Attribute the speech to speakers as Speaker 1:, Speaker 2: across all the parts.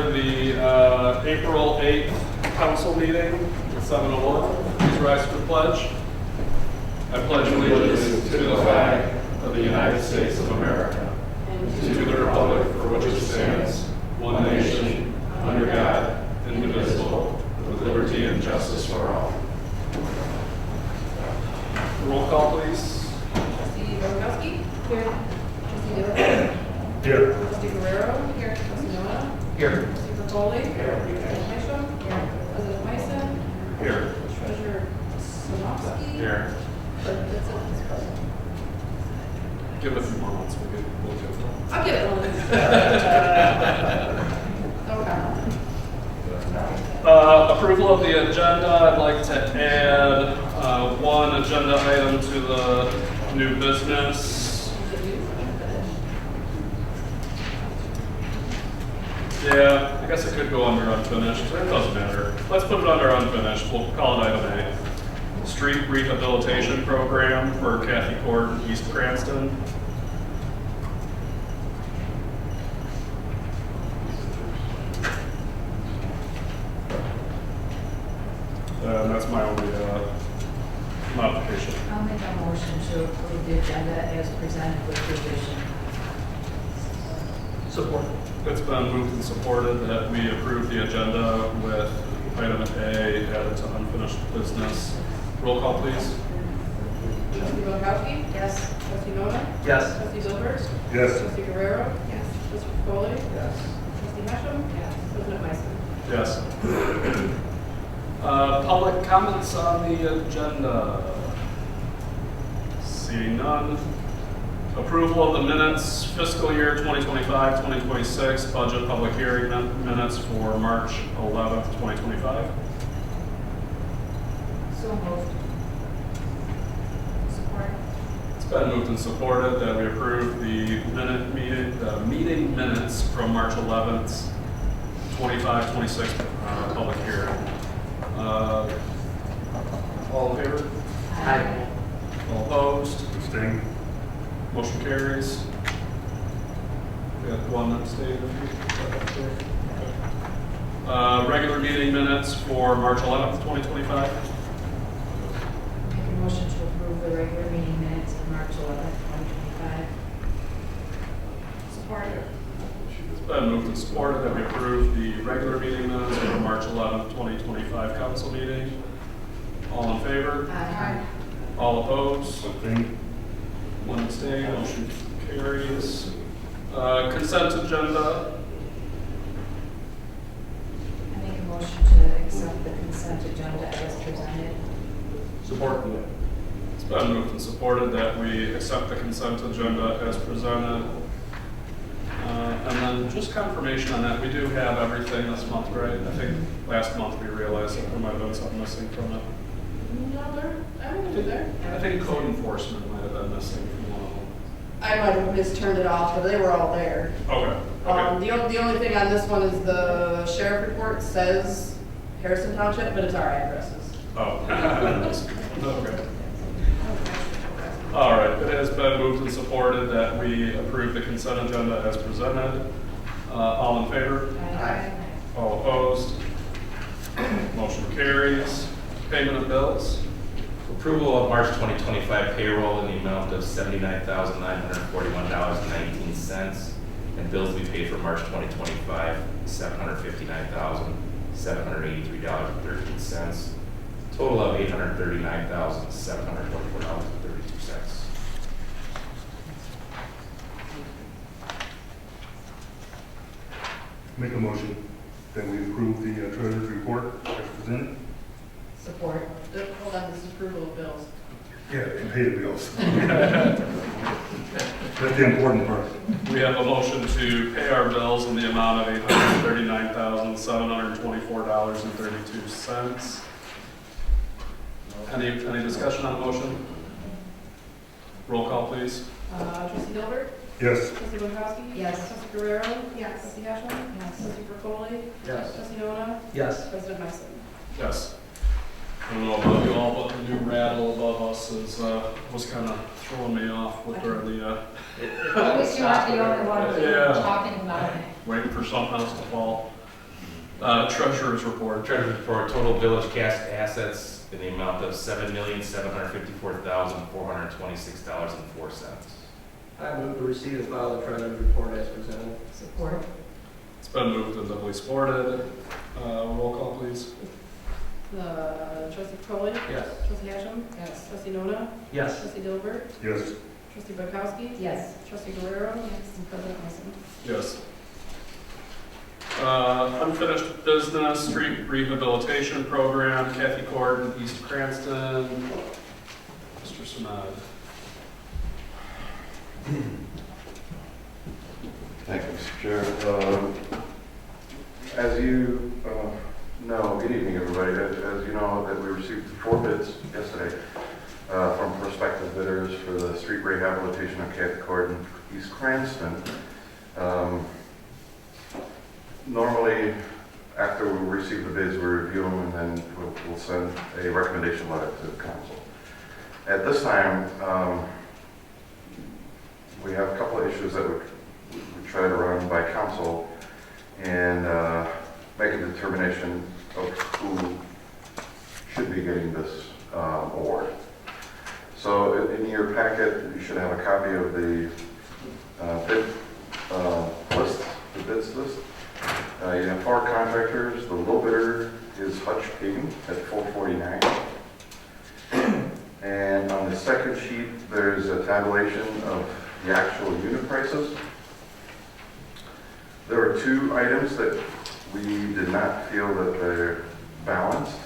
Speaker 1: for the April 8th council meeting at 7:01. Please rise for the pledge. I pledge allegiance to the flag of the United States of America and to the republic for which it stands, one nation, under God, indivisible, with liberty and justice for all. Roll call, please.
Speaker 2: Trustee Rogowski? Here. Trustee Dillon?
Speaker 1: Here.
Speaker 2: Trustee Guerrero? Here. Trustee Noah?
Speaker 1: Here.
Speaker 2: Trustee Bertoli? Here. President Mitchell? Here. President Myson?
Speaker 1: Here.
Speaker 2: Treasurer Sinofsky?
Speaker 1: Here.
Speaker 2: Clerk Vincent is present.
Speaker 1: Give it a few more months. We'll get it.
Speaker 2: I'll get it one. Okay.
Speaker 1: Approval of the agenda. I'd like to add one agenda item to the new business. Yeah, I guess it could go under unfinished. It doesn't matter. Let's put it under unfinished. We'll call it item A. Street rehabilitation program for Kathy Court, East Cranston. That's my only modification.
Speaker 3: I'll make a motion to approve the agenda as presented with revision.
Speaker 1: Support. It's been moved and supported that we approve the agenda with item A added to unfinished business. Roll call, please.
Speaker 2: Trustee Rogowski?
Speaker 3: Yes.
Speaker 2: Trustee Noah?
Speaker 4: Yes.
Speaker 2: Trustee Dilbert?
Speaker 1: Yes.
Speaker 2: Trustee Guerrero?
Speaker 3: Yes.
Speaker 2: Trustee Bertoli?
Speaker 4: Yes.
Speaker 2: Trustee Hashem? Yes. President Myson?
Speaker 1: Yes. Public comments on the agenda. Seeing none. Approval of the minutes, fiscal year 2025, 2026, budget public hearing minutes for March 11th, 2025.
Speaker 3: So moved. Support.
Speaker 1: It's been moved and supported that we approve the meeting minutes from March 11th, 25, 26 public hearing. All in favor?
Speaker 4: Aye.
Speaker 1: All opposed? Abstained. Motion carries. We got one abstained. Regular meeting minutes for March 11th, 2025.
Speaker 3: Make a motion to approve the regular meeting minutes of March 11th, 2025.
Speaker 2: Support.
Speaker 1: It's been moved and supported that we approve the regular meeting minutes for March 11th, 2025 council meeting. All in favor?
Speaker 3: Aye.
Speaker 1: All opposed? One abstain, motion carries. Consent agenda.
Speaker 3: I make a motion to accept the consent agenda as presented.
Speaker 4: Support.
Speaker 1: It's been moved and supported that we accept the consent agenda as presented. And then just confirmation on that, we do have everything this month, right? I think last month we realized that there might have been something missing from it.
Speaker 2: No, everything's there.
Speaker 1: I think code enforcement might have been missing from one of them.
Speaker 2: I might have misturned it off, but they were all there.
Speaker 1: Okay, okay.
Speaker 2: The only thing on this one is the sheriff report says Harrison Township, but it's our addresses.
Speaker 1: Oh. Okay. All right, it has been moved and supported that we approve the consent agenda as presented. All in favor?
Speaker 2: Aye.
Speaker 1: All opposed? Motion carries. Payment of bills.
Speaker 5: Approval of March 2025 payroll in the amount of $79,941.19 and bills to be paid for March 2025, $759,783.13. Total of $839,744.32.
Speaker 6: Make a motion that we approve the treasurer's report as presented.
Speaker 3: Support.
Speaker 2: Hold on, this is approval of bills.
Speaker 6: Yeah, and pay the bills. That's the important part.
Speaker 1: We have a motion to pay our bills in the amount of $839,724.32. Any discussion on the motion? Roll call, please.
Speaker 2: Trustee Dilbert?
Speaker 6: Yes.
Speaker 2: Trustee Rogowski?
Speaker 3: Yes.
Speaker 2: Trustee Guerrero? Yes. Trustee Hashem?
Speaker 3: Yes.
Speaker 2: Trustee Bertoli?
Speaker 4: Yes.
Speaker 2: Trustee Noah?
Speaker 4: Yes.
Speaker 2: President Myson?
Speaker 1: Yes. I don't know about you all, but the new rattle above us was kind of throwing me off with the
Speaker 3: At least you're not the only one
Speaker 1: Yeah.
Speaker 3: talking about it.
Speaker 1: waiting for something else to fall. Treasurer's report.
Speaker 5: Treasurer's report, total village cash assets in the amount of $7,754,426.04.
Speaker 4: I move to receive and file the treasurer's report as presented.
Speaker 3: Support.
Speaker 1: It's been moved and doubly supported. Roll call, please.
Speaker 2: Trustee Crowley.
Speaker 4: Yes.
Speaker 2: Trustee Hatcham.
Speaker 3: Yes.
Speaker 2: Trustee Nona.
Speaker 4: Yes.
Speaker 2: Trustee Dilbert.
Speaker 6: Yes.
Speaker 2: Trustee Bukowski.
Speaker 3: Yes.
Speaker 2: Trustee Guerrero. Yes. And President Wilson.
Speaker 1: Yes. Unfinished business, street rehabilitation program, Kathy Cord, East Cranston. Mr. Samad.
Speaker 7: Thank you, Mr. Chair. As you know, good evening, everybody. As you know, that we received 4 bids yesterday from prospective bidders for the street rehabilitation of Kathy Court in East Cranston. Normally, after we receive the bids, we review them and then we'll send a recommendation letter to the council. At this time, we have a couple of issues that we try to run by council and make a determination of who should be getting this award. So in your packet, you should have a copy of the bid list, the bids list. You have 4 contractors. The low bidder is Hutch Paving at $449. And on the second sheet, there's a tabulation of the actual unit prices. There are 2 items that we did not feel that they're balanced.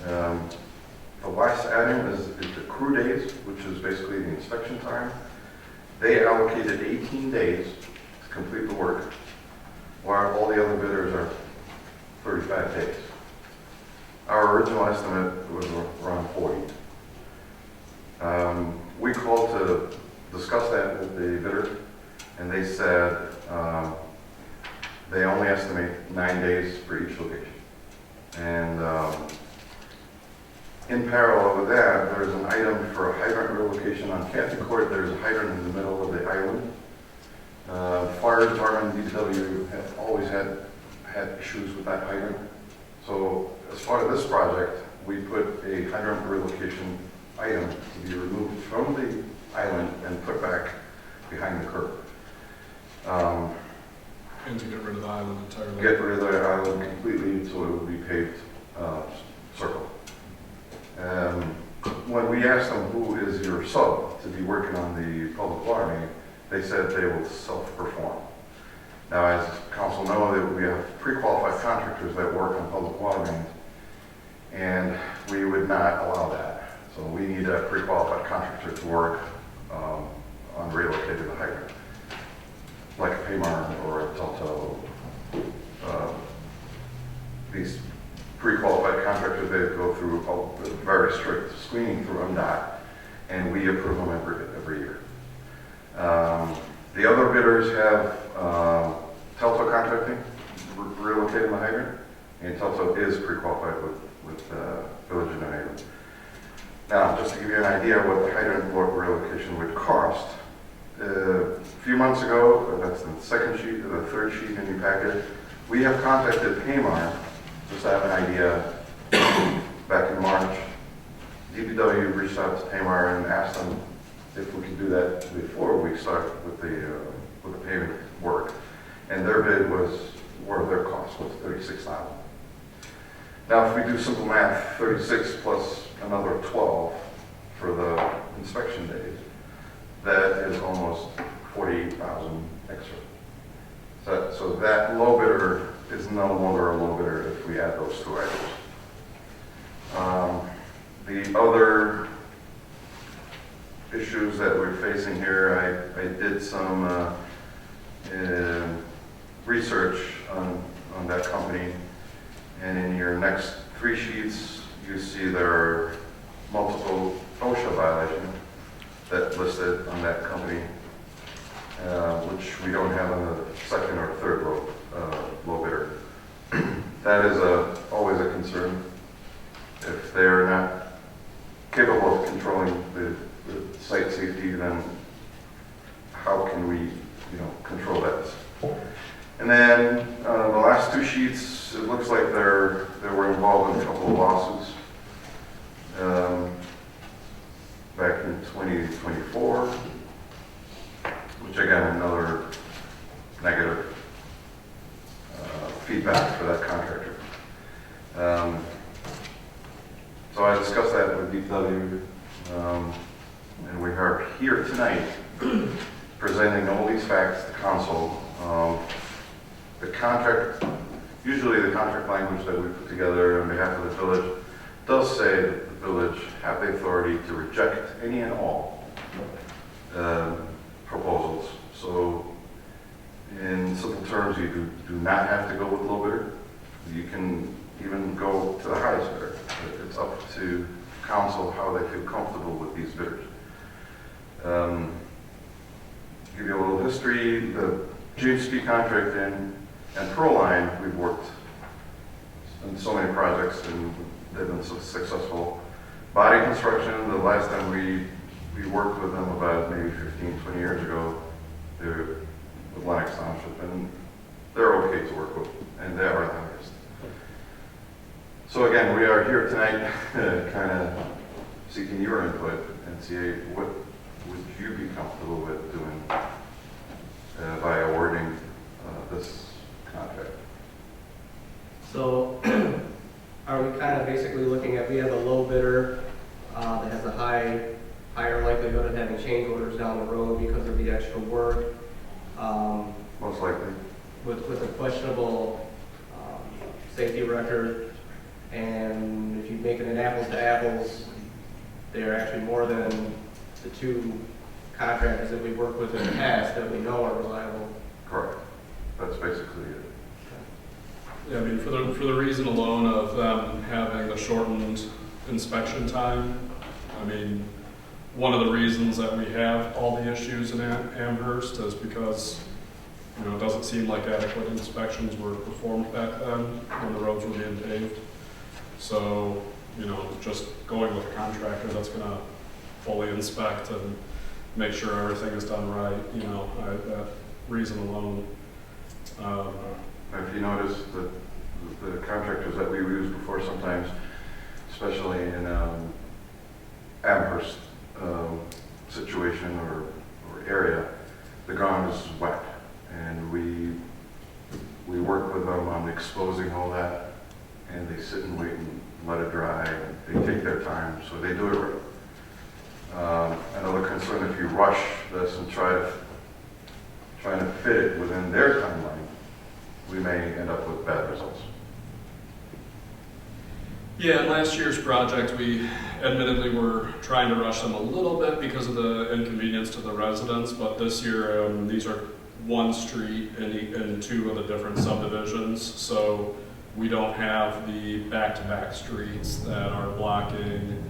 Speaker 7: The last item is the crew days, which is basically the inspection time. They allocated 18 days to complete the work, while all the other bidders are 35 days. Our original estimate was around 40. We called to discuss that with the bidder, and they said they only estimate 9 days for each location. And in parallel with that, there's an item for a hydrant relocation on Kathy Court. There's a hydrant in the middle of the island. Fire department, DPW, have always had issues with that hydrant. So as part of this project, we put a hydrant relocation item to be removed from the island and put back behind the curb.
Speaker 1: And to get rid of the island entirely.
Speaker 7: Get rid of the island completely so it would be paved circle. When we asked them who is your sub to be working on the public water main, they said they will self-perform. Now, as council know, that we have pre-qualified contractors that work on public water mains, and we would not allow that. So we need a pre-qualified contractor to work on relocating the hydrant, like a Paymar or a Telto. These pre-qualified contractors, they go through a very strict screening through MDOT, and we approve them every year. The other bidders have Telto Contracting relocating the hydrant, and Telto is pre-qualified with Village of New Haven. Now, just to give you an idea what the hydrant relocation would cost, a few months ago, that's the second sheet or the third sheet in your packet, we have contacted Paymar, just to have an idea, back in March. DPW reached out to Paymar and asked them if we could do that before we start with the paving work. And their bid was, or their cost was $36,000. Now, if we do simple math, 36 plus another 12 for the inspection days, that is almost $48,000 extra. So that low bidder is no longer a low bidder if we add those 2 items. The other issues that we're facing here, I did some research on that company, and in your next 3 sheets, you see there are multiple OSHA violations that listed on that company, which we don't have on the second or third low bidder. That is always a concern. If they're not capable of controlling the site safety, then how can we, control that? And then the last last two sheets, it looks like they were involved in a couple of lawsuits. Back in 2024, which again, another negative feedback for that contractor. So I discussed that with DPW, and we are here tonight presenting all these facts to council. The contract, usually the contract language that we put together on behalf of the village does say that the village have the authority to reject any and all proposals. So in simple terms, you do not have to go with low bidder. You can even go to the highest bidder. It's up to council how they feel comfortable with these bidders. Give you a little history. The GHP contract and Proline, we've worked on so many projects and they've been so successful. Body construction, the last time we worked with them about maybe 15, 20 years ago, they're with Lennox Township, and they're okay to work with, and they are the highest. So again, we are here tonight kind of seeking your input and see what would you be comfortable with doing by awarding this contract.
Speaker 4: So are we kind of basically looking at, we have a low bidder that has a higher likelihood of having change orders down the road because of the extra work,
Speaker 7: Most likely.
Speaker 4: with a questionable safety record, and if you make it an apples to apples, they're actually more than the two contractors that we worked with in the past that we know are reliable.
Speaker 7: Correct. That's basically it.
Speaker 1: Yeah, I mean, for the reason alone of them having the shortened inspection time, I mean, one of the reasons that we have all the issues in Amherst is because, you know, it doesn't seem like adequate inspections were performed back then when the roads were being paved. So, you know, just going with a contractor that's gonna fully inspect and make sure everything is done right, you know, that reason alone.
Speaker 7: If you notice that the contractors that we used before sometimes, especially in Amherst situation or area, the ground is wet, and we work with them on exposing all that, and they sit and wait and let it dry, and they take their time, so they do it right. Another concern, if you rush this and trying to fit it within their timeline, we may end up with bad results.
Speaker 1: Yeah, in last year's project, we admittedly were trying to rush them a little bit because of the inconvenience to the residents, but this year, these are one street in two of the different subdivisions, so we don't have the back-to-back streets that are blocking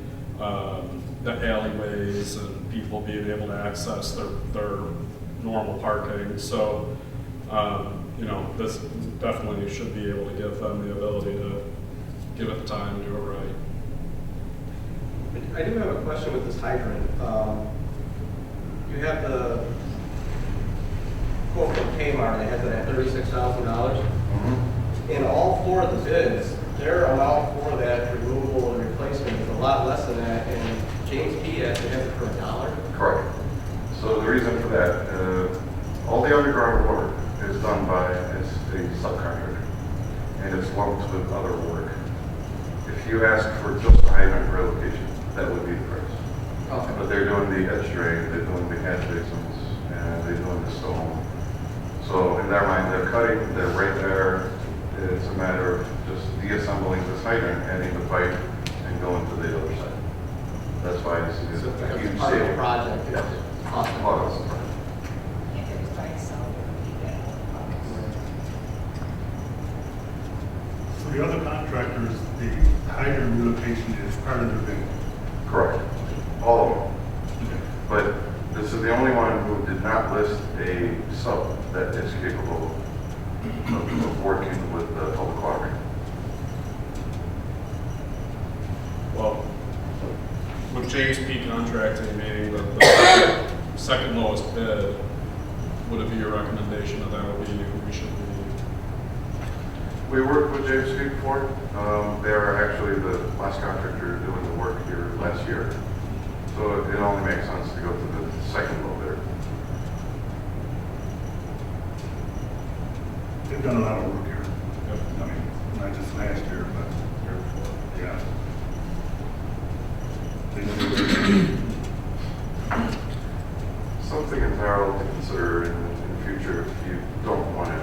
Speaker 1: the alleyways and people being able to access their normal parking. So, you know, this definitely should be able to give them the ability to give it the time to do it right.
Speaker 4: I do have a question with this hydrant. You have the quote from Kmart that has it at $36,000. In all four of the bids, their amount for that removal and replacement is a lot less than that, and James P. actually has it for $1.
Speaker 7: Correct. So the reason for that, all the underground work is done by a subcontractor, and it's lumped with other work. If you ask for just a hydrant relocation, that would be the price.
Speaker 4: Okay.
Speaker 7: But they're doing the edge drain, they're doing the catch basins, and they're doing the stone. So in their mind, they're cutting, they're right there. It's a matter of just deassembling this hydrant, adding the pipe, and going to the other side. That's why this is
Speaker 4: So
Speaker 7: a
Speaker 4: it's
Speaker 7: huge
Speaker 4: part of the
Speaker 7: savings.
Speaker 4: project.
Speaker 7: Yes.
Speaker 4: Awesome.
Speaker 7: Part of it.
Speaker 3: If it was by itself, it would be that.
Speaker 6: For the other contractors, the hydrant relocation is part of their bid.
Speaker 7: Correct. All of them. But this is the only one who did not list a sub that is capable of working with the public water.
Speaker 1: Well, with JSP contracting being the second lowest bid, would it be your recommendation that that would be who we should be
Speaker 7: We worked with James Street before. They are actually the last contractor doing the work here last year. So it only makes sense to go to the second low bidder.
Speaker 6: They've done a lot of work here. I mean, not just last year, but year before. Yeah. They do.
Speaker 7: Something entirely to consider in the future if you don't want to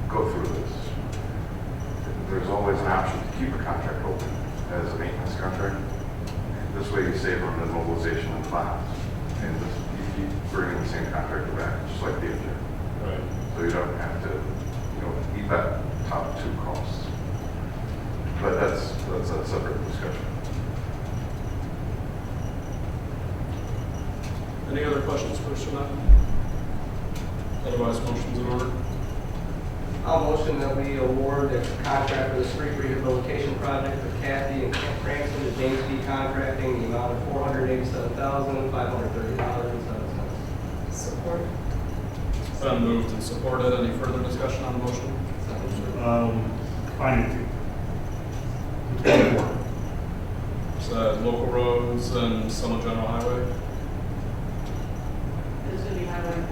Speaker 7: go through this. There's always an option to keep a contract open as a maintenance contract. This way you save on the mobilization of bonds. And you keep bringing the same contractor back, just like the engineer.
Speaker 1: Right.
Speaker 7: So you don't have to, eat that top two costs. But that's a separate discussion.
Speaker 1: Any other questions for Jeanette? Otherwise, motion's in order.
Speaker 4: I'll motion that we award the contract for the street rehabilitation project for Kathy and Kent Cranston to James B. Contracting, the amount of $487,530.07.
Speaker 3: Support.
Speaker 1: It's been moved and supported. Any further discussion on the motion?
Speaker 6: Financing.
Speaker 1: Is that local roads and some of general highway?
Speaker 8: It's gonna be highway,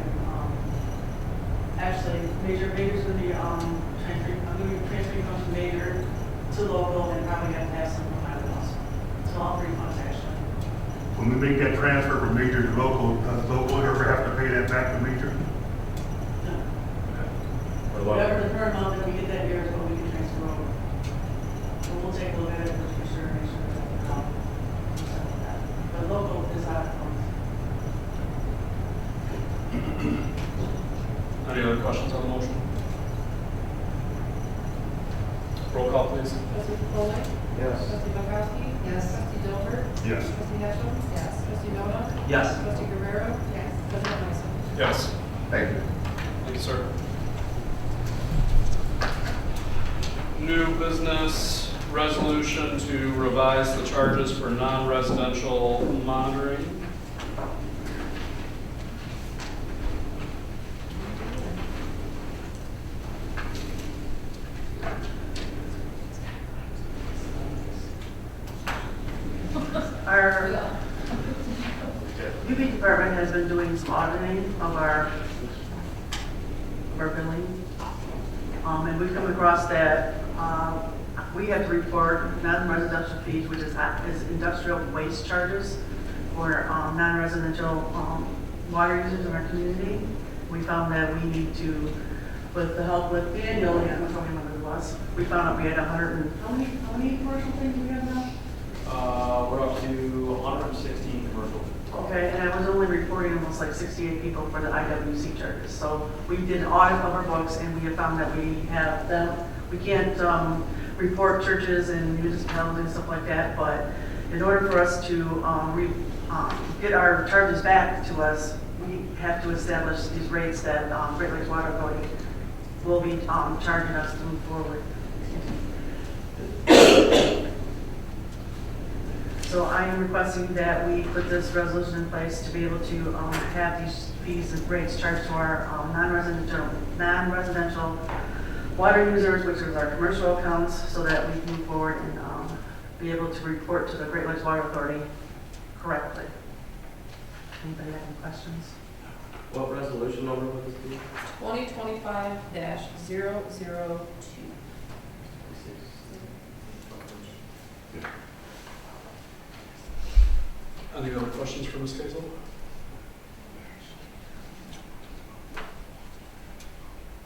Speaker 8: actually, major's gonna be, transferring from major to local, and probably have to have some from highway also. So all three funds actually.
Speaker 6: When we make that transfer from major to local, does local ever have to pay that back to major?
Speaker 8: No.
Speaker 1: Or local?
Speaker 8: Whatever the current amount that we get that year is what we can transfer over. But we'll take a look at it for sure, make sure that, but local is out of funds.
Speaker 1: Any other questions on the motion? Roll call, please.
Speaker 2: Trustee Polly?
Speaker 4: Yes.
Speaker 2: Trustee Bukowski?
Speaker 3: Yes.
Speaker 2: Trustee Dilbert?
Speaker 6: Yes.
Speaker 2: Trustee Hatchell?
Speaker 3: Yes.
Speaker 2: Trustee Noda?
Speaker 4: Yes.
Speaker 2: Trustee Guerrero?
Speaker 3: Yes.
Speaker 2: President Mason?
Speaker 1: Yes.
Speaker 7: Thank you.
Speaker 1: Thank you, sir. New business resolution to revise the charges for non-residential monitoring.
Speaker 8: Our UB department has been doing some auditing of our billing. And we've come across that, we have to report non-residential fees, which is industrial waste charges for, non-residential, water users in our community. We found that we need to, with the help with Daniel, I don't remember what it was, we found out we had how many commercial things we have now?
Speaker 9: We're up to 116 commercial.
Speaker 8: Okay, and I was only reporting almost like 68 people for the IWC charges. So we did an audit of our books, and we have found that we have them. We can't report churches and municipalities and stuff like that, but in order for us to get our charges back to us, we have to establish these rates that Great Lakes Water Authority will be charging us to move forward. So I am requesting that we put this resolution in place to be able to have these fees and rates charged to our non-residential water users, which is our commercial accounts, so that we can move forward and be able to report to the Great Lakes Water Authority correctly. Anybody have any questions?
Speaker 4: What resolution number would this be?
Speaker 2: 2025-002.
Speaker 1: Any other questions for Ms. Kazel?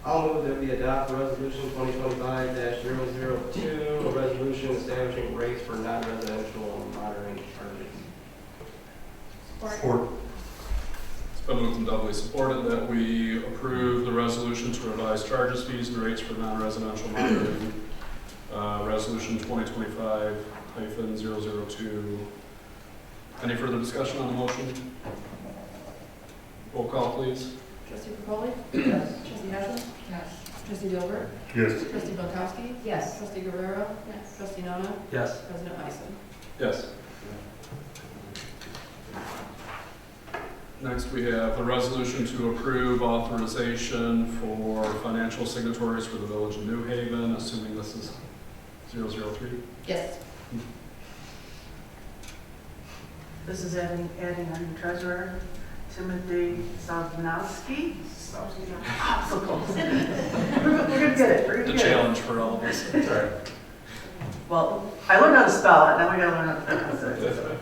Speaker 4: I'll move that we adopt resolution 2025-002, a resolution establishing rates for non-residential monitoring charges.
Speaker 6: Support.
Speaker 1: It's been moved and doubly supported that we approve the resolution to revise charges, fees, and rates for non-residential monitoring. Resolution 2025-002. Any further discussion on the motion? Roll call, please.
Speaker 2: Trustee Polly?
Speaker 3: Yes.
Speaker 2: Trustee Hatchell?
Speaker 3: Yes.
Speaker 2: Trustee Dilbert?
Speaker 6: Yes.
Speaker 2: Trustee Bukowski?
Speaker 3: Yes.
Speaker 2: Trustee Guerrero?
Speaker 3: Yes.
Speaker 2: Trustee Noda?
Speaker 4: Yes.
Speaker 2: President Mason?
Speaker 1: Yes. Next, we have the resolution to approve authorization for financial signatories for the Village of New Haven, assuming this is 003.
Speaker 2: Yes.
Speaker 8: This is adding our new treasurer, Timothy Savnowski. So close. We're gonna get it, we're
Speaker 1: The
Speaker 8: gonna get it.
Speaker 1: challenge for all of us.
Speaker 7: Sorry.
Speaker 8: Well, I learned how to spell it, now we gotta learn how to pronounce it.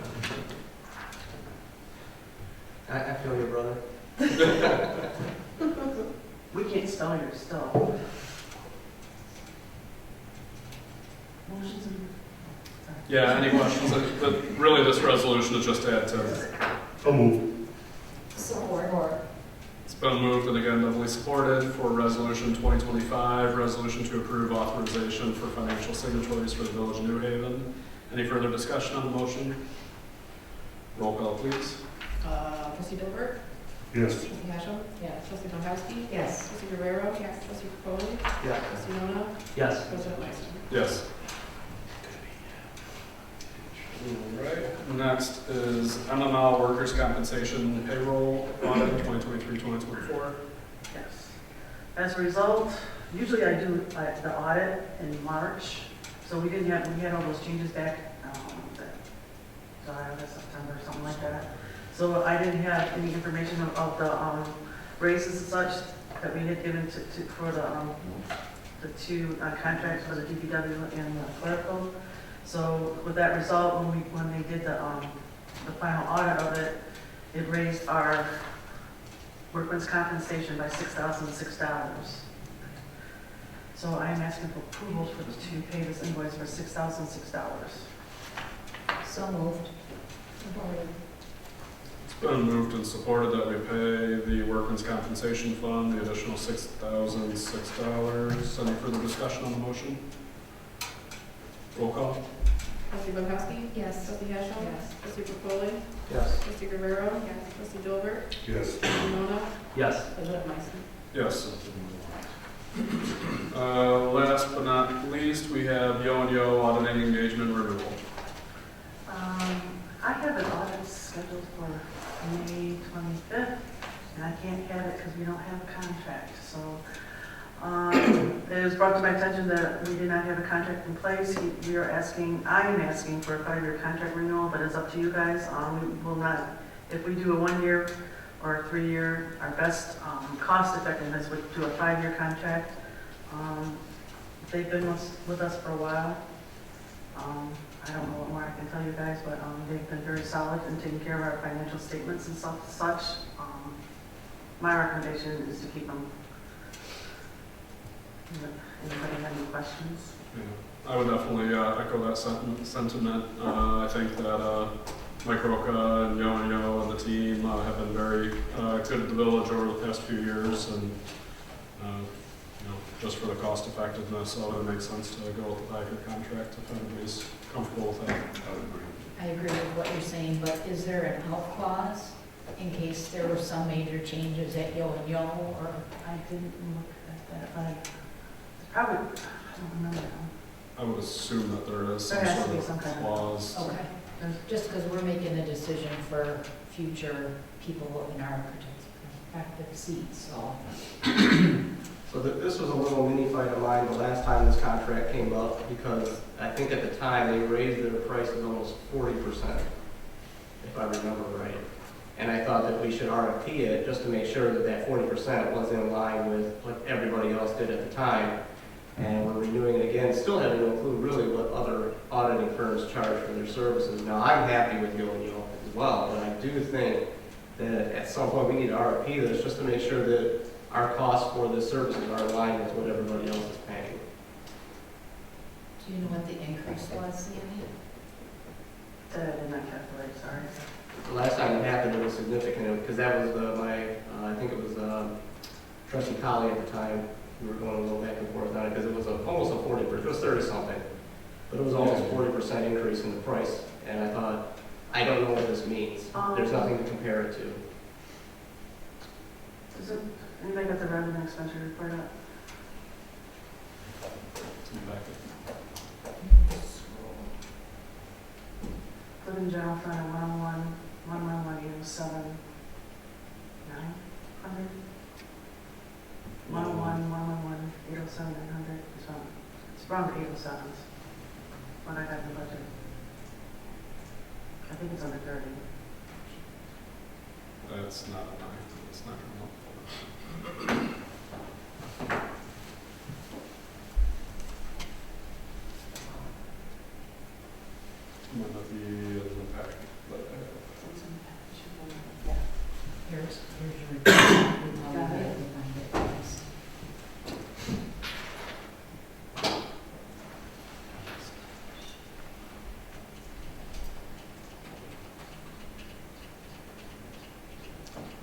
Speaker 4: I feel your brother.
Speaker 8: We can't spell your stuff. Motions and.
Speaker 1: Yeah, any questions? But really, this resolution is just to add to.
Speaker 6: So moved.
Speaker 3: Support.
Speaker 1: It's been moved and again doubly supported for Resolution 2025, resolution to approve authorization for financial signatories for the Village of New Haven. Any further discussion on the motion? Roll call, please.
Speaker 2: Trustee Dilbert?
Speaker 6: Yes.
Speaker 2: Trustee Hashem?
Speaker 3: Yes.
Speaker 2: Trustee Dombrowski?
Speaker 3: Yes.
Speaker 2: Trustee Guerrero? Yes. Trustee Capoli?
Speaker 4: Yeah.
Speaker 2: Trustee Nona?
Speaker 4: Yes.
Speaker 2: President Meister?
Speaker 1: Yes. All right, next is MML Workers' Compensation Payroll Audit 2023-2024.
Speaker 8: Yes. As a result, usually I do the audit in March, so we had all those changes back, July, August, September, something like that. So I didn't have any information of the raises and such that we had given for the two contracts for the DPW and the clerical. So with that result, when they did the final audit of it, it raised our workman's compensation by $6,006. So I am asking for approval to pay this invoice for $6,006.
Speaker 3: So moved.
Speaker 1: It's been moved and supported that we pay the Workers' Compensation Fund the additional $6,006. Any further discussion on the motion? Roll call.
Speaker 2: Trustee Dombrowski?
Speaker 3: Yes.
Speaker 2: Trustee Hashem?
Speaker 3: Yes.
Speaker 2: Trustee Capoli?
Speaker 4: Yes.
Speaker 2: Trustee Guerrero? Yes. Trustee Dilbert?
Speaker 6: Yes.
Speaker 2: Trustee Nona?
Speaker 4: Yes.
Speaker 2: President Meister?
Speaker 1: Yes. Last but not least, we have Yo and Yo auditing engagement renewal.
Speaker 8: I have an audit scheduled for May 25th, and I can't have it because we don't have a contract. So it was brought to my attention that we did not have a contract in place. I am asking for a 5-year contract renewal, but it's up to you guys. We will not, if we do a 1-year or a 3-year, our best cost effectiveness would do a 5-year contract. They've been with us for a while. I don't know what more I can tell you guys, but they've been very solid in taking care of our financial statements and such. My recommendation is to keep them. Anybody have any questions?
Speaker 1: Yeah, I would definitely echo that sentiment. I think that Mike Roca and Yo and the team have been very good at the village over the past few years, and just for the cost effectiveness, so it makes sense to go with the 5-year contract if anybody's comfortable with that.
Speaker 3: I agree with what you're saying, but is there an out clause in case there were some major changes at Yo and Yo, or?
Speaker 8: I didn't look at that, but probably, I don't remember now.
Speaker 1: I would assume that there is some
Speaker 8: There has to
Speaker 1: sort
Speaker 8: be
Speaker 1: of
Speaker 8: some kind of-
Speaker 1: clause.
Speaker 3: Okay, just because we're making a decision for future people in our protective seats, so.
Speaker 4: So this was a little mini fight of mine the last time this contract came up, because I think at the time they raised their prices almost 40%, if I remember right. And I thought that we should RFP it just to make sure that that 40% was in line with what everybody else did at the time. And we're renewing it again, still having to include really what other auditing firms charge for their services. Now, I'm happy with Yo and Yo as well, but I do think that at some point we need to RFP this just to make sure that our costs for the services are aligned with what everybody else is paying.
Speaker 3: Do you know what the increase was, Sandy?
Speaker 8: That I did not calculate, sorry.
Speaker 4: The last time it happened, it was significant, because that was I think it was Trustee Colley at the time. We were going a little back and forth on it, because it was almost a 40%, it was 30-something. But it was almost a 40% increase in the price, and I thought, I don't know what this means. There's nothing to compare it to.
Speaker 8: Anybody got the revenue and expense report up?
Speaker 1: It's in the packet.
Speaker 8: Living general fund 101, 111, 7. 7,900, it's around 807, what I got in the budget. I think it's under 30.
Speaker 1: That's not enough, it's not gonna help. Might not be in the pack, but
Speaker 3: Here's your report. I'll
Speaker 8: Got
Speaker 3: be
Speaker 8: it.
Speaker 3: able to find it fast.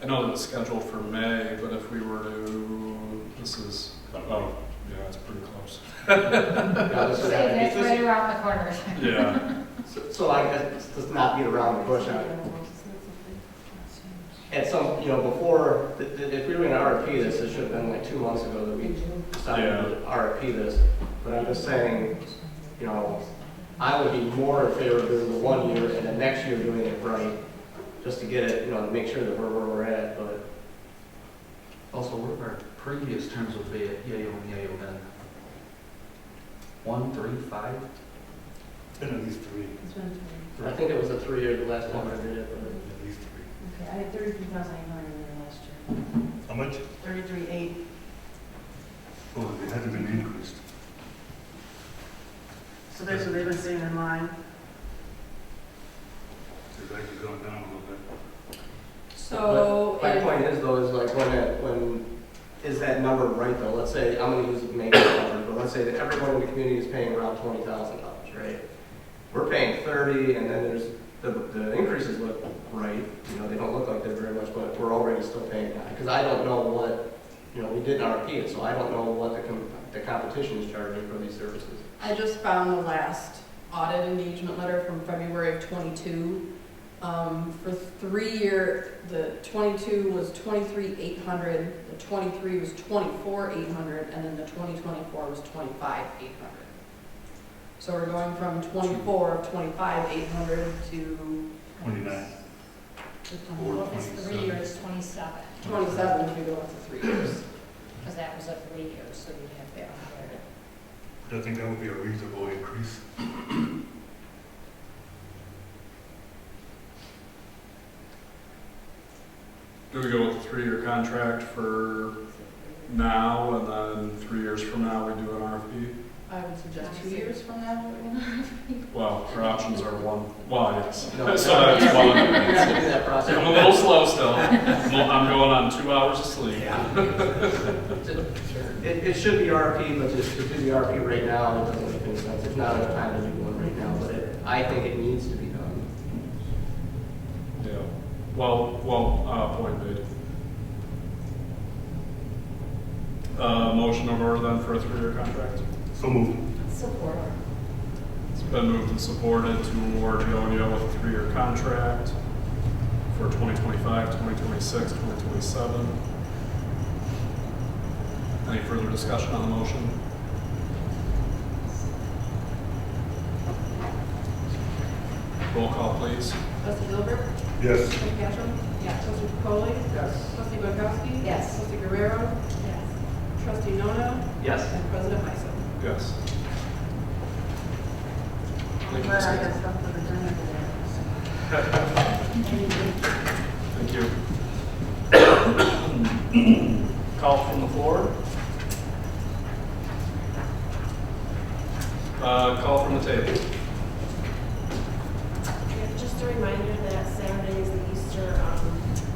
Speaker 1: I know that it's scheduled for May, but if we were to, this is, oh, yeah, it's pretty close.
Speaker 4: Yeah, this is-
Speaker 3: That's
Speaker 4: this-
Speaker 3: right around the corner.
Speaker 1: Yeah,
Speaker 4: So I guess, just not beat around the bush on it. At some, before, if we were gonna RFP this, it should have been like 2 months ago that we decided to RFP this. But I'm just saying, I would be more in favor of doing the 1 year and then next year doing it right, just to get it, to make sure that we're where we're at, but.
Speaker 5: Also, what have our previous terms with Yayo and Yayo been? 1, 3, 5?
Speaker 6: It's been at least 3,
Speaker 4: I think it was a 3 year the last time I did it, but.
Speaker 6: at least 3.
Speaker 8: Okay, I had 33,800 in there last year.
Speaker 6: How much?
Speaker 8: 33,800.
Speaker 6: Oh, it hasn't been increased.
Speaker 8: So basically, they've been staying in line.
Speaker 6: It's actually gone down a little bit.
Speaker 2: So,
Speaker 4: My
Speaker 2: if-
Speaker 4: point is though, is like when is that number right though? Let's say, I'm gonna use the main number, but let's say that everyone in the community is paying around $20,000, right? We're paying 30, and then there's, the increases look right, they don't look like they're very much, but we're already still paying that. Because I don't know what, we didn't RFP it, so I don't know what the competition is charging for these services.
Speaker 2: I just found the last audit engagement letter from February of '22. For 3 year, the 22 was 23,800, the 23 was 24,800, and then the 2024 was 25,800. So we're going from 24 of 25,800 to
Speaker 6: 29.
Speaker 3: Well, if it's 3 years, 27,
Speaker 2: 27 if we go with the 3 years.
Speaker 3: because that was a 3 years, so you'd have that higher.
Speaker 6: But I think that would be a reasonable increase.
Speaker 1: do we go with a 3 year contract for now, and then 3 years from now we do an RFP?
Speaker 2: I would suggest 2 years from now.
Speaker 1: Well, our options are 1, well, yes.
Speaker 4: No,
Speaker 1: So that's
Speaker 4: you
Speaker 1: one.
Speaker 4: have to do that process.
Speaker 1: I'm a little slow still. I'm going on 2 hours of sleep.
Speaker 4: It should be RFP, but just to do the RFP right now, it doesn't make any sense. There's not enough time to do one right now, but I think it needs to be done.
Speaker 1: Yeah, well, point made. Motion of order then for a 3 year contract?
Speaker 6: So moved.
Speaker 3: Support.
Speaker 1: It's been moved and supported to award Veolia with a 3 year contract for 2025, 2026, 2027. Any further discussion on the motion? Roll call, please.
Speaker 2: Trustee Gilbert?
Speaker 6: Yes.
Speaker 2: Trustee Catchum? Yes. Trustee Foley?
Speaker 4: Yes.
Speaker 2: Trustee Gwiatkowski?
Speaker 3: Yes.
Speaker 2: Trustee Guerrero?
Speaker 3: Yes.
Speaker 2: Trustee Nono?
Speaker 4: Yes.
Speaker 2: And President Heisel.
Speaker 1: Yes.
Speaker 8: I'm glad I got stuff for the agenda today.
Speaker 1: Thank you. Call from the floor. Call from the table.
Speaker 10: Yeah, just a reminder that Saturday is the Easter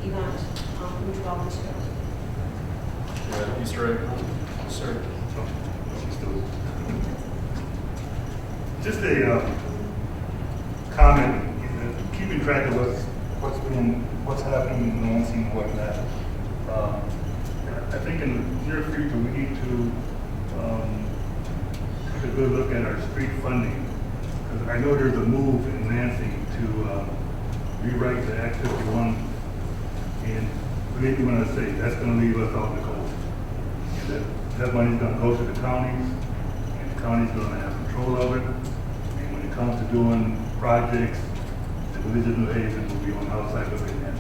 Speaker 10: event from 12 to 2.
Speaker 1: Yeah, Easter egg hunt. Sir.
Speaker 6: Just a comment, keeping track of what's happening in Lansing and whatnot. I think in the near future, we need to take a good look at our street funding. Because I know there's a move in Lansing to rewrite the Act 51. And believe me when I say, that's going to leave us out in the cold. And that money's going to go to the counties, and the county's going to have control of it. And when it comes to doing projects, the village of New Haven will be on the outside looking in.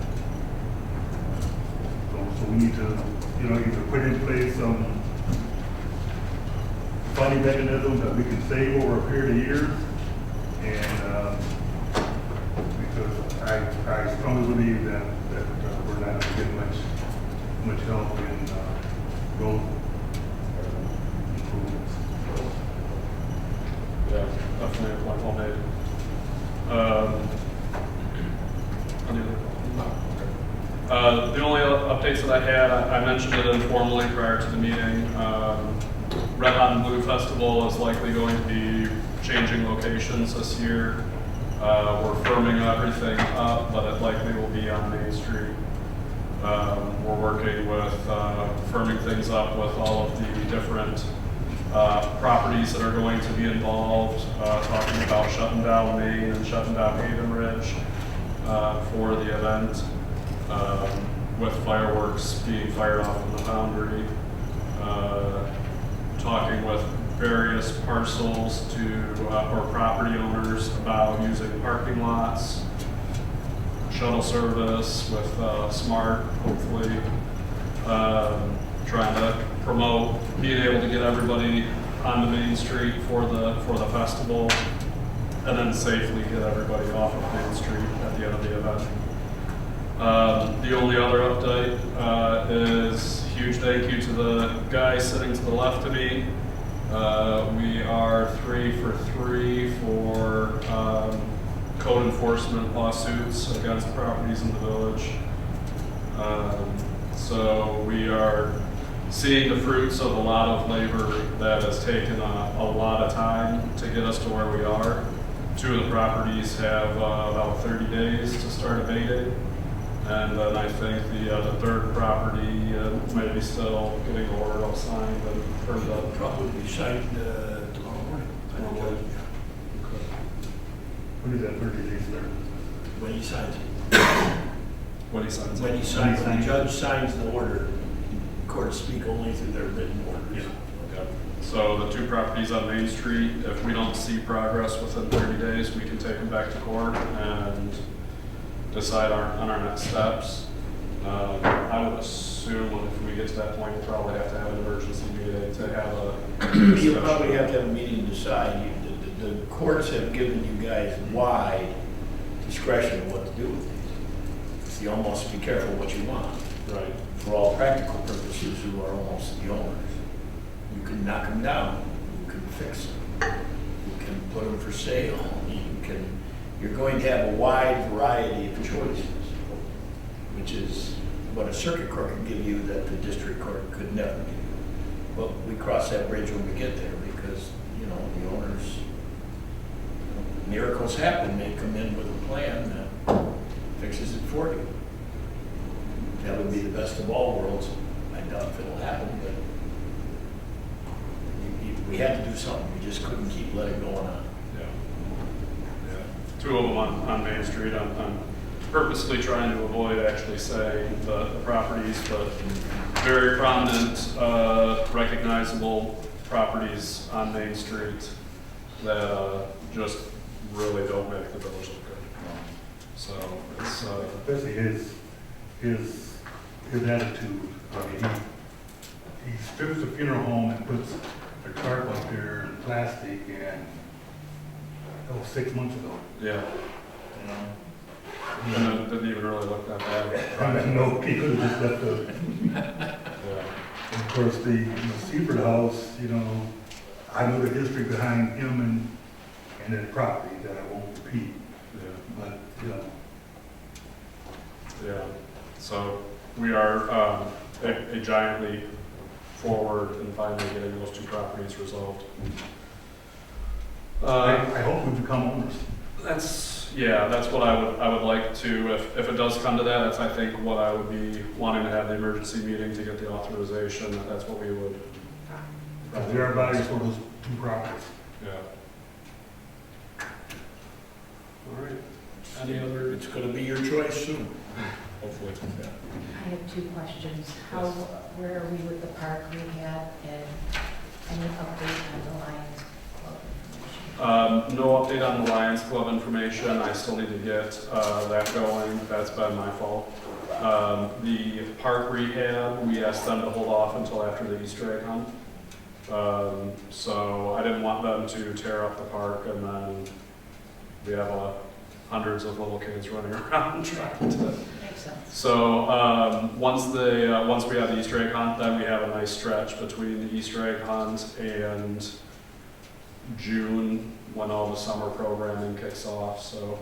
Speaker 6: So we need to, either put in place some funding mechanism that we can save over a period of years. And, because I strongly believe that we're not going to get much help in road improvements.
Speaker 1: Yeah, definitely a point well made. Any other questions? The only updates that I had, I mentioned it informally prior to the meeting. Red Hot and Blue Festival is likely going to be changing locations this year. We're firming everything up, but it likely will be on Main Street. We're working with firming things up with all of the different properties that are going to be involved, talking about shutting down Main and shutting down Haven Ridge for the event, with fireworks being fired off in the boundary, talking with various parcels or property owners about using parking lots, shuttle service with SMART, hopefully, trying to promote being able to get everybody on the Main Street for the festival, and then safely get everybody off of Main Street at the end of the event. The only other update is huge thank you to the guy sitting to the left of me. We are 3 for 3 for code enforcement lawsuits against properties in the village. So we are seeing the fruits of a lot of labor that has taken a lot of time to get us to where we are. 2 of the properties have about 30 days to start abating. And then I think the third property may be still getting the order all signed and firmed up.
Speaker 11: Probably signed tomorrow morning.
Speaker 6: When is that 30 days start?
Speaker 11: When he signs it.
Speaker 1: When he signs
Speaker 11: When
Speaker 1: it.
Speaker 11: he signs, when the judge signs the order, courts speak only through their written orders.
Speaker 1: Okay. So the 2 properties on Main Street, if we don't see progress within 30 days, we can take them back to court and decide on our next steps. I would assume if we get to that point, we'll probably have to have an emergency meeting to have a
Speaker 11: You'll probably have to have a meeting to decide. The courts have given you guys wide discretion of what to do with these. So you almost be careful what you want.
Speaker 1: Right.
Speaker 11: For all practical purposes, who are almost the owners. You can knock them down, you can fix them, you can put them for sale, you're going to have a wide variety of choices, which is what a circuit court can give you that the district court could never give you. But we cross that bridge when we get there because, the owners, miracles happen, they come in with a plan that fixes it for you. That would be the best of all worlds. I doubt if it'll happen, but we had to do something. We just couldn't keep letting go on.
Speaker 1: Yeah. 2 of them on Main Street. I'm purposely trying to avoid actually saying the properties, but very prominent, recognizable properties on Main Street that just really don't make the village look good. So it's
Speaker 6: Especially his attitude. I mean, he strips the funeral home and puts a tarp up there in plastic, and that was 6 months ago.
Speaker 1: yeah.
Speaker 6: You know?
Speaker 1: And it didn't even really look that bad.
Speaker 6: I mean, no, he could have just left the.
Speaker 1: Yeah.
Speaker 6: And of course, the Seaford house, I know the history behind him and that property that I won't repeat,
Speaker 1: Yeah.
Speaker 6: but,
Speaker 1: Yeah, so we are a giant leap forward in finally getting those 2 properties resolved.
Speaker 6: I hope we become owners.
Speaker 1: That's what I would like to, if it does come to that, that's I think what I would be wanting to have the emergency meeting to get the authorization, that's what we would.
Speaker 6: Because there are values for those 2 properties.
Speaker 1: Yeah. All right.
Speaker 11: Any other? It's going to be your choice soon.
Speaker 1: Hopefully.
Speaker 3: I have 2 questions. Where are we with the park rehab and any update on the Lions Club information?
Speaker 1: No update on the Lions Club information. I still need to get that going. That's been my fault. The park rehab, we asked them to hold off until after the Easter egg hunt. So I didn't want them to tear up the park and then we have hundreds of little kids running around trying to.
Speaker 3: Makes sense.
Speaker 1: So once we have the Easter egg hunt, then we have a nice stretch between the Easter egg hunt and June when all the summer programming kicks off. So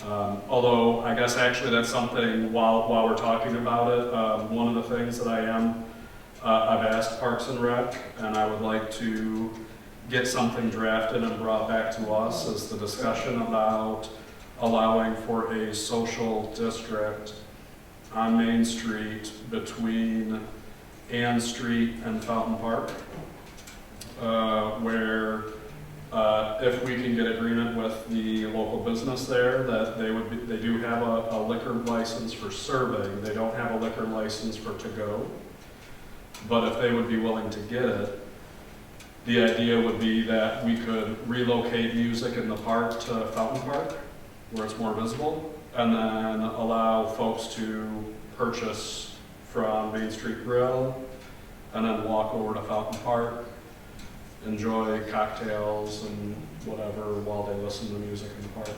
Speaker 1: although I guess actually that's something while we're talking about it, one of the things that I've asked Parks and Rec, and I would like to get something drafted and brought back to us, is the discussion about allowing for a social district on Main Street between Ann Street and Fountain Park, where if we can get agreement with the local business there, that they do have a liquor license for serving. They don't have a liquor license for to-go. But if they would be willing to get it, the idea would be that we could relocate music in the park to Fountain Park, where it's more visible, and then allow folks to purchase from Main Street Grill, and then walk over to Fountain Park, enjoy cocktails and whatever while they listen to music in the park.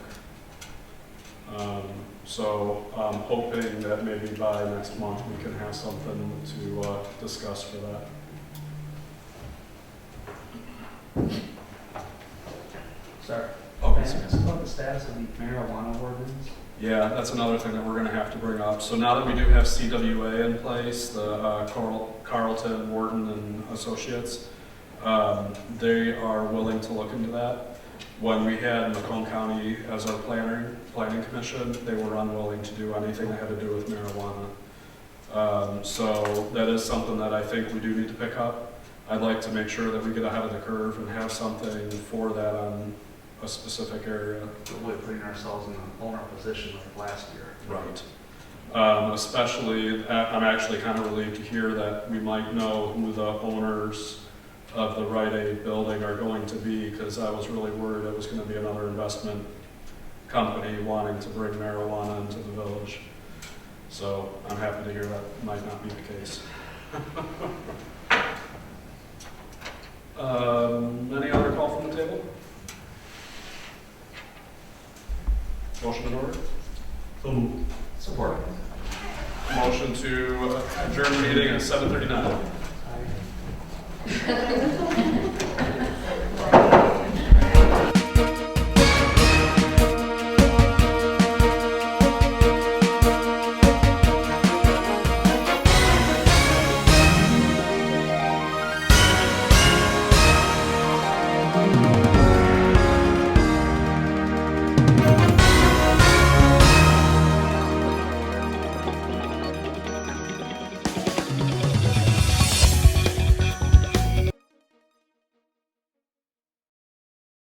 Speaker 1: So I'm hoping that maybe by next month we can have something to discuss for that.
Speaker 5: Sorry.
Speaker 1: Okay.
Speaker 5: Ask about the status of the marijuana ordinance.
Speaker 1: Yeah, that's another thing that we're going to have to bring up. So now that we do have CWA in place, the Carlton, Wharton, and Associates, they are willing to look into that. When we had Macomb County as our planning commission, they were unwilling to do anything that had to do with marijuana. So that is something that I think we do need to pick up. I'd like to make sure that we get ahead of the curve and have something for that on a specific area.
Speaker 5: We're putting ourselves in an owner position like last year.
Speaker 1: Right. Especially, I'm actually kind of relieved to hear that we might know who the owners of the Rite Aid building are going to be, because I was really worried it was going to be another investment company wanting to bring marijuana into the village. So I'm happy to hear that might not be the case. Any other call from the table? Motion in order?
Speaker 6: So moved.
Speaker 5: Support.
Speaker 1: Motion to adjourn the meeting at 7:39.